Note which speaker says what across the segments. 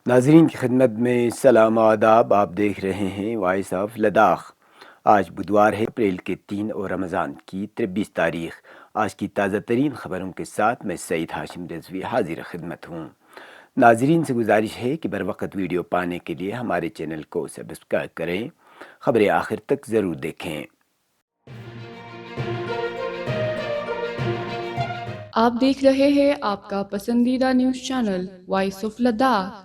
Speaker 1: ناظرین کی خدمت میں سلام و آداب. آپ دیکھ رہے ہیں وائس آف لداخ. آج بدوار ہے، اپریل کے 3 اور رمضان کی 23 تاریخ. آج کی تازہ ترین خبروں کے ساتھ میں سعید ہاشم رضوی حاضر خدمت ہوں. ناظرین سے گزارش ہے کہ بروقت ویڈیو پانے کے لیے ہمارے چینل کو سبسکرائب کریں. خبریں آخر تک ضرور دیکھیں.
Speaker 2: آپ دیکھ رہے ہیں آپ کا پسندیدہ news channel voice of Ladakh.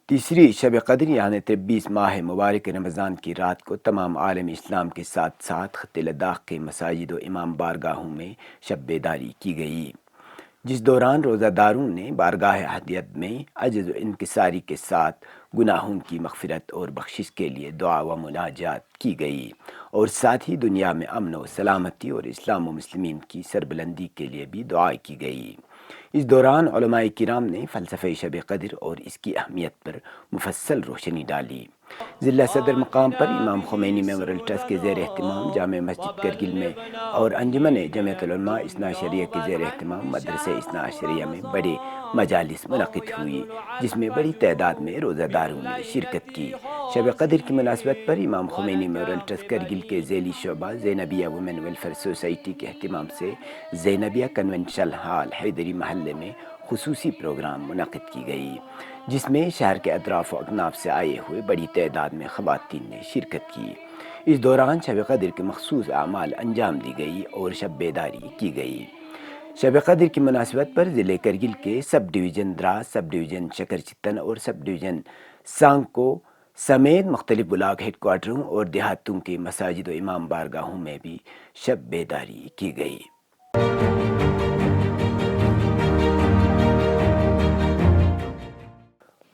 Speaker 1: تیسری شب قدر یعنی 23 ماہ مبارک رمضان کی رات کو تمام عالم اسلام کے ساتھ ساتھ خطے لداخ کے مساجد و امام بارگاہوں میں شب بیداری کی گئی، جس دوران روزہ داروں نے بارگاہ احدیت میں عجز و انکساری کے ساتھ گناہوں کی مغفرت اور بخشش کے لیے دعا و مناجات کی گئی، اور ساتھ ہی دنیا میں امن و سلامتی اور اسلام و مسلمین کی سربلندی کے لیے بھی دعا کی گئی. اس دوران علماء کرام نے فلسفہ شب قدر اور اس کی اہمیت پر مفصل روشنی ڈالی. ضلع صدر مقام پر امام خمینی میموریل ٹرسٹ کے زیر اہتمام جامع مسجد کرگل میں اور انجمن جمعیت العلماء اثنا عشریہ کے زیر اہتمام مدرسہ اثنا عشریہ میں بڑے مجالس منعقد ہوئی، جس میں بڑی تعداد میں روزہ داروں نے شرکت کی. شب قدر کی مناسبت پر امام خمینی میموریل ٹرسٹ کرگل کے ذیلی شعبہ زینبیہ وومن ویلفیئر سوسائٹی کے اہتمام سے زینبیہ کنونشنل ہال حیدری محلے میں خصوصی پروگرام منعقد کی گئی، جس میں شہر کے اطراف و اکناف سے آئے ہوئے بڑی تعداد میں خواتین نے شرکت کی. اس دوران شب قدر کے مخصوص اعمال انجام دی گئی اور شب بیداری کی گئی. شب قدر کی مناسبت پر ضلع کرگل کے سب ڈویژن دراس، سب ڈویژن شکر چتن اور سب ڈویژن سانگکو سمیت مختلف بلاک ہیڈ کوارٹروں اور دیہاتوں کے مساجد و امام بارگاہوں میں بھی شب بیداری کی گئی.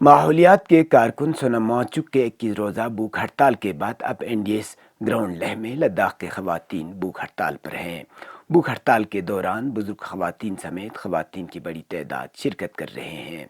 Speaker 1: ماحولیات کے کارکن سونم وانگچک کے 21 روزہ بھوک ہڑتال کے بعد اب N D S ground Leh میں لداخ کے خواتین بھوک ہڑتال پر ہیں. بھوک ہڑتال کے دوران بزرگ خواتین سمیت خواتین کی بڑی تعداد شرکت کر رہے ہیں.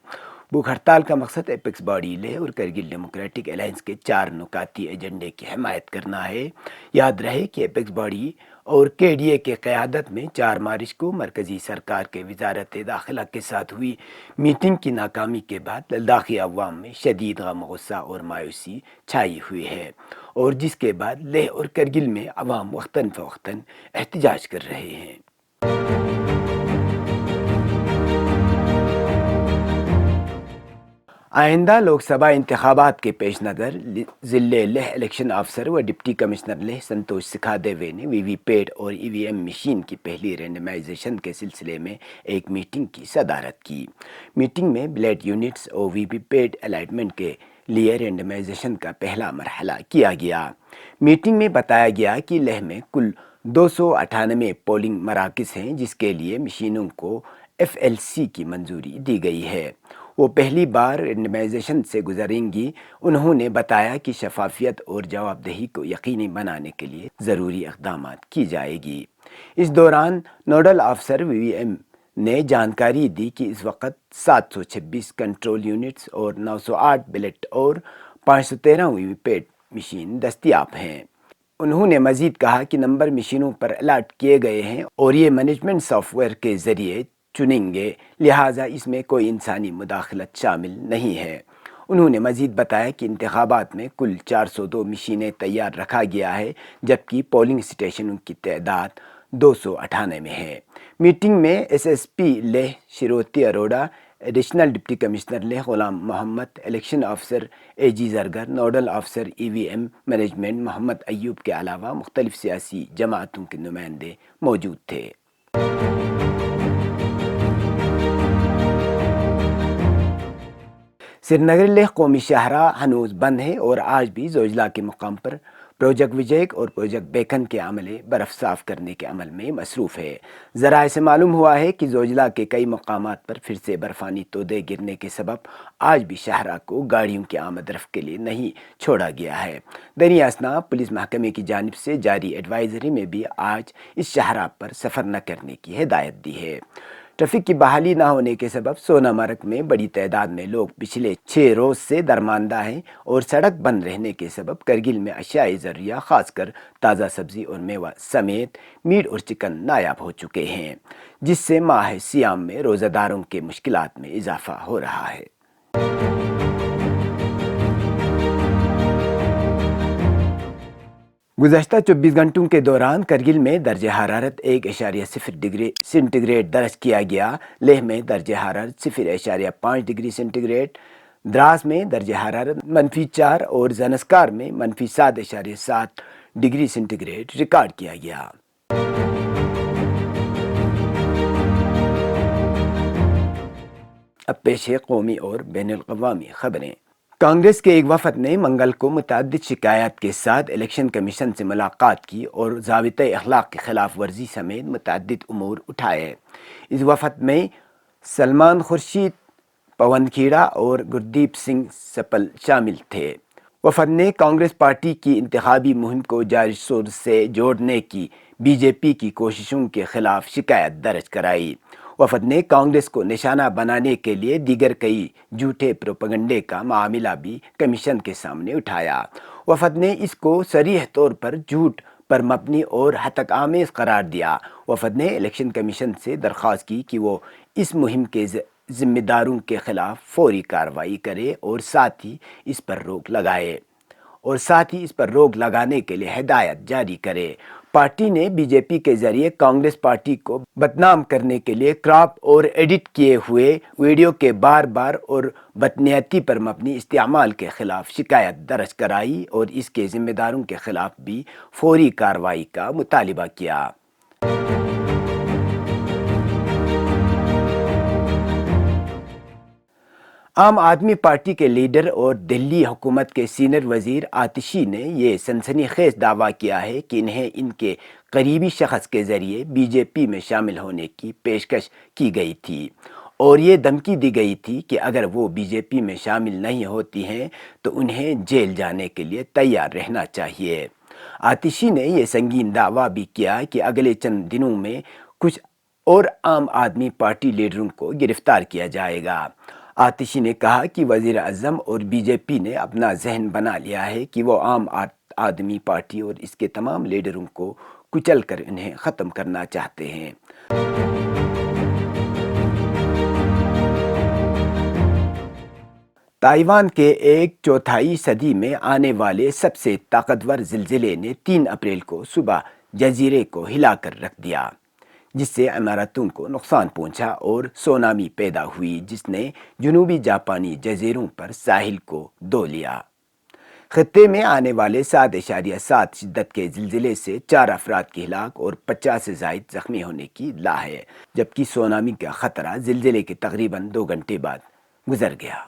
Speaker 1: بھوک ہڑتال کا مقصد ایپیکس باڈی لیہ اور کرگل ڈیموکریٹک الائنس کے 4 نکاتی ایجنڈے کی حمایت کرنا ہے. یاد رہے کہ ایپیکس باڈی اور کے ڈی اے کی قیادت میں 4 مارچ کو مرکزی سرکار کے وزارت داخلہ کے ساتھ ہوئی میٹنگ کی ناکامی کے بعد لداخی عوام میں شدید غم، غصہ اور مایوسی چھائی ہوئی ہے، اور جس کے بعد لیہ اور کرگل میں عوام وقتاً فوقتاً احتجاج کر رہے ہیں. آئندہ لوک سبھا انتخابات کے پیش نظر ضلع لیہ الیکشن آفیسر و ڈپٹی کمشنر لیہ سنتوش سکھادیوے نے وی وی پیٹ اور ای وی ایم مشین کی پہلی رینڈمائزیشن کے سلسلے میں ایک میٹنگ کی صدارت کی. میٹنگ میں بیلٹ یونٹس اور وی وی پیٹ الائٹمنٹ کے لیے رینڈمائزیشن کا پہلا مرحلہ کیا گیا. میٹنگ میں بتایا گیا کہ لیہ میں کل 298 پولنگ مراکز ہیں، جس کے لیے مشینوں کو ایف ایل سی کی منظوری دی گئی ہے. وہ پہلی بار رینڈمائزیشن سے گزریں گی. انہوں نے بتایا کہ شفافیت اور جواب دہی کو یقینی بنانے کے لیے ضروری اقدامات کی جائے گی. اس دوران نوڈل افسر وی وی ایم نے جانکاری دی کہ اس وقت 726 کنٹرول یونٹس اور 908 بیلٹ اور 513 وی وی پیٹ مشین دستیاب ہیں. انہوں نے مزید کہا کہ نمبر مشینوں پر الاٹ کیے گئے ہیں اور یہ مینجمنٹ سافٹ ویئر کے ذریعے چنیں گے، لہٰذا اس میں کوئی انسانی مداخلت شامل نہیں ہے. انہوں نے مزید بتایا کہ انتخابات میں کل 402 مشینیں تیار رکھا گیا ہے، جبکہ پولنگ اسٹیشنوں کی تعداد 298 ہے. میٹنگ میں S S P Leh Shruti Arora, additional deputy commissioner Leh Ghulam Mohammad, election officer A G Zargar, nodal officer E V M management Mohammad Ayub کے علاوہ مختلف سیاسی جماعتوں کے نمائندے موجود تھے. سری نگر لیہ قومی شاہراہ ہنوز بند ہے اور آج بھی زوجلا کے مقام پر پروجیکٹ وجیک اور پروجیکٹ بیکن کے عملے برف صاف کرنے کے عمل میں مصروف ہے. ذرائع سے معلوم ہوا ہے کہ زوجلا کے کئی مقامات پر پھر سے برفانی تودے گرنے کے سبب آج بھی شاہراہ کو گاڑیوں کی آمد رفت کے لیے نہیں چھوڑا گیا ہے. دریں اثنا پولیس محکمے کی جانب سے جاری ایڈوائزری میں بھی آج اس شاہراہ پر سفر نہ کرنے کی ہدایت دی ہے. ٹریفک کی بحالی نہ ہونے کے سبب سونامرگ میں بڑی تعداد میں لوگ پچھلے 6 روز سے درماندہ ہیں اور سڑک بند رہنے کے سبب کرگل میں اشیاء ضروریہ خاص کر تازہ سبزی اور میوہ سمیت میٹ اور چکن نایاب ہو چکے ہیں، جس سے ماہ سیام میں روزہ داروں کے مشکلات میں اضافہ ہو رہا ہے۔ گزشتہ 24 گھنٹوں کے دوران کرگل میں درجہ حرارت 1.0 ڈگری سینٹی گریڈ درج کیا گیا، لیہ میں درجہ حرارت 0.5 ڈگری سینٹی گریڈ، دراس میں درجہ حرارت -4 اور زنسکار میں -7.7 ڈگری سینٹی گریڈ ریکارڈ کیا گیا۔ اب پیش ہے قومی اور بین الاقوامی خبریں۔ کانگریس کے ایک وفد نے منگل کو متعدد شکایات کے ساتھ الیکشن کمیشن سے ملاقات کی اور ضابطۂ اخلاق کی خلاف ورزی سمیت متعدد امور اٹھائے۔ اس وفد میں سلمان خورشید، پون کھیڑا اور گردیپ سنگھ سپل شامل تھے۔ وفد نے کانگریس پارٹی کی انتخابی مہم کو جاری سور سے جوڑنے کی بی جے پی کی کوششوں کے خلاف شکایت درج کرائی۔ وفد نے کانگریس کو نشانہ بنانے کے لیے دیگر کئی جھوٹے پروپیگنڈے کا معاملہ بھی کمیشن کے سامنے اٹھایا۔ وفد نے اس کو صریح طور پر جھوٹ پر مبنی اور ہتک آمیز قرار دیا۔ وفد نے الیکشن کمیشن سے درخواست کی کہ وہ اس مہم کے ذمہ داروں کے خلاف فوری کارروائی کرے اور ساتھ ہی اس پر روک لگانے کے لیے ہدایت جاری کرے۔ پارٹی نے بی جے پی کے ذریعے کانگریس پارٹی کو بدنام کرنے کے لیے کراپ اور ایڈٹ کیے ہوئے ویڈیو کے بار بار اور بدنیتی پر مبنی استعمال کے خلاف شکایت درج کرائی اور اس کے ذمہ داروں کے خلاف بھی فوری کارروائی کا مطالبہ کیا۔ عام آدمی پارٹی کے لیڈر اور دہلی حکومت کے سینئر وزیر آتشی نے یہ سنسنی خیز دعویٰ کیا ہے کہ انہیں ان کے قریبی شخص کے ذریعے بی جے پی میں شامل ہونے کی پیشکش کی گئی تھی اور یہ دھمکی دی گئی تھی کہ اگر وہ بی جے پی میں شامل نہیں ہوتی ہیں تو انہیں جیل جانے کے لیے تیار رہنا چاہیے۔ آتشی نے یہ سنگین دعویٰ بھی کیا کہ اگلے چند دنوں میں کچھ اور عام آدمی پارٹی لیڈروں کو گرفتار کیا جائے گا۔ آتشی نے کہا کہ وزیر اعظم اور بی جے پی نے اپنا ذہن بنا لیا ہے کہ وہ عام آدمی پارٹی اور اس کے تمام لیڈروں کو کچل کر انہیں ختم کرنا چاہتے ہیں۔ تائیوان کے 1/4 صدی میں آنے والے سب سے طاقتور زلزلے نے 3 اپریل کو صبح جزیرے کو ہلا کر رکھ دیا، جس سے عمارتوں کو نقصان پہنچا اور سونامی پیدا ہوئی جس نے جنوبی جاپانی جزیروں پر ساحل کو دھو لیا۔ خطے میں آنے والے 7.7 شدت کے زلزلے سے 4 افراد کی ہلاک اور 50 سے زائد زخمی ہونے کی اطلاع ہے، جبکہ سونامی کا خطرہ زلزلے کے تقریباً 2 گھنٹے بعد گزر گیا۔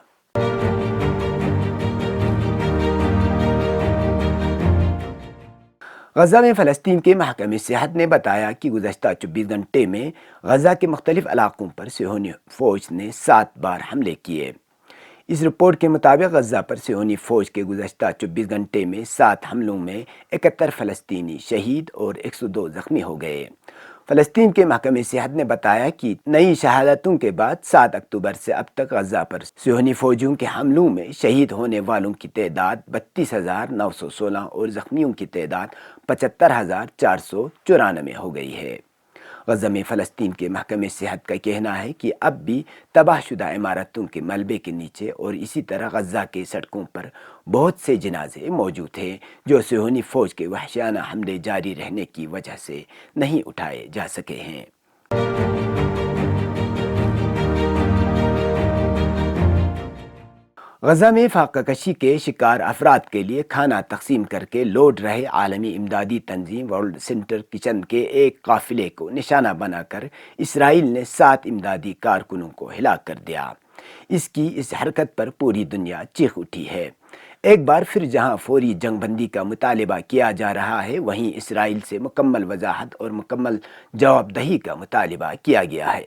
Speaker 1: غزہ میں فلسطین کے محکمہ صحت نے بتایا کہ گزشتہ 24 گھنٹے میں غزہ کے مختلف علاقوں پر صہیونی فوج نے 7 بار حملے کیے۔ اس رپورٹ کے مطابق غزہ پر صہیونی فوج کے گزشتہ 24 گھنٹے میں 7 حملوں میں 71 فلسطینی شہید اور 102 زخمی ہو گئے۔ فلسطین کے محکمہ صحت نے بتایا کہ نئی شہادتوں کے بعد 7 اکتوبر سے اب تک غزہ پر صہیونی فوجیوں کے حملوں میں شہید ہونے والوں کی تعداد 32,916 اور زخمیوں کی تعداد 75,494 ہو گئی ہے۔ غزہ میں فلسطین کے محکمہ صحت کا کہنا ہے کہ اب بھی تباہ شدہ عمارتوں کے ملبے کے نیچے اور اسی طرح غزہ کے سڑکوں پر بہت سے جنازے موجود ہیں جو صہیونی فوج کے وحشیانہ حملے جاری رہنے کی وجہ سے نہیں اٹھائے جا سکے ہیں۔ غزہ میں فاقہ کشی کے شکار افراد کے لیے کھانا تقسیم کر کے لوٹ رہے عالمی امدادی تنظیم ورلڈ سینٹر کچن کے ایک قافلے کو نشانہ بنا کر اسرائیل نے 7 امدادی کارکنوں کو ہلاک کر دیا۔ اس حرکت پر پوری دنیا چیخ اٹھی ہے۔ ایک بار پھر جہاں فوری جنگ بندی کا مطالبہ کیا جا رہا ہے، وہیں اسرائیل سے مکمل وضاحت اور مکمل جواب دہی کا مطالبہ کیا گیا ہے۔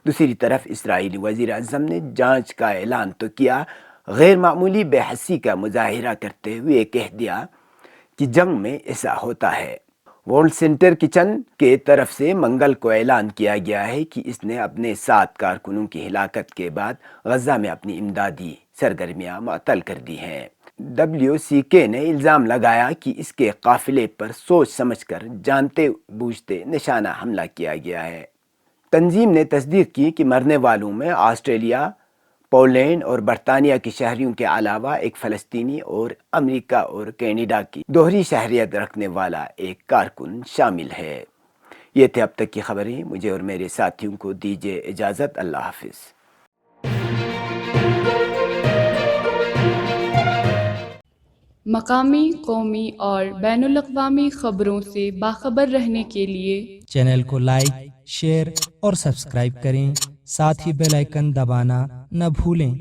Speaker 1: دوسری طرف اسرائیلی وزیر اعظم نے جانچ کا اعلان تو کیا، غیر معمولی بے حسی کا مظاہرہ کرتے ہوئے کہہ دیا کہ جنگ میں ایسا ہوتا ہے۔ ورلڈ سینٹر کچن کے طرف سے منگل کو اعلان کیا گیا ہے کہ اس نے اپنے 7 کارکنوں کی ہلاکت کے بعد غزہ میں اپنی امدادی سرگرمیاں معطل کر دی ہیں۔ WCK نے الزام لگایا کہ اس کے قافلے پر سوچ سمجھ کر جانتے بوجھتے نشانہ حملہ کیا گیا ہے۔ تنظیم نے تصدیق کی کہ مرنے والوں میں آسٹریلیا، پولینڈ اور برطانیہ کے شہریوں کے علاوہ ایک فلسطینی اور امریکہ اور کینیڈا کی دوہری شہریت رکھنے والا ایک کارکن شامل ہے۔ یہ تھے اب تک کی خبریں۔ مجھے اور میرے ساتھیوں کو دیجیے اجازت۔ اللہ حافظ۔
Speaker 2: مقامی، قومی اور بین الاقوامی خبروں سے باخبر رہنے کے لیے
Speaker 3: چینل کو لائک، شیئر اور سبسکرائب کریں، ساتھ ہی بیل آئیکن دبانا نہ بھولیں۔